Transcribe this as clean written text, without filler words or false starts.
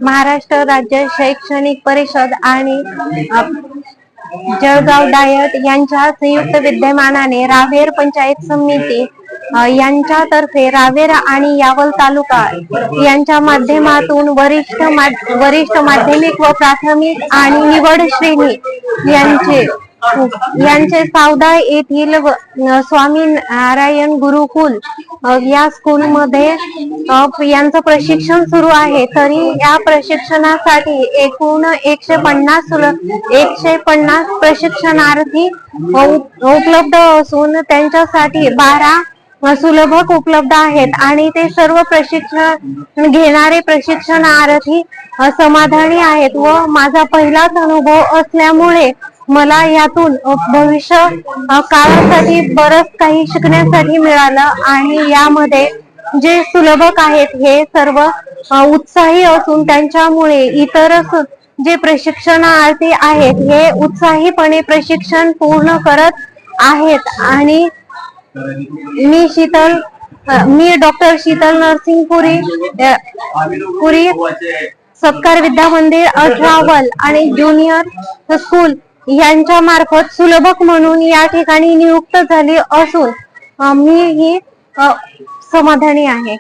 महाराष्ट्र राज्य शैक्षणिक परिषद आणि जळगाव डायट यांच्या संयुक्त विद्यमानाने रावेर पंचायत समिती यांच्यातर्फे रावेर आणि यावल तालुका यांच्या माध्यमातून वरिष्ठ माध्यमिक व प्राथमिक आणि निवड श्रेणी यांचे सावदा येथील स्वामी नारायण गुरुकुल या स्कूल मध्ये यांचं प्रशिक्षण सुरू आहे। तरी या प्रशिक्षणासाठी एकूण 150 प्रशिक्षणार्थी उपलब्ध असून त्यांच्यासाठी 12 सुलभक उपलब्ध आहेत आणि ते सर्व प्रशिक्षण घेणारे प्रशिक्षणार्थी समाधानी आहेत व माझा पहिलाच अनुभव असल्यामुळे मला यातून भविष्य काळासाठी बरंच काही शिकण्यासाठी मिळालं आणि यामध्ये जे सुलभक आहेत हे सर्व उत्साही असून त्यांच्यामुळे इतर जे प्रशिक्षणार्थी आहेत हे उत्साहीपणे प्रशिक्षण पूर्ण करत आहेत। आणि मी डॉक्टर शीतल नरसिंग पुरी सत्कार विद्या मंदिर 18 आणि ज्युनियर स्कूल यांच्या मार्फत सुलभक म्हणून या ठिकाणी नियुक्त झाली असून मी ही समाधानी आहे।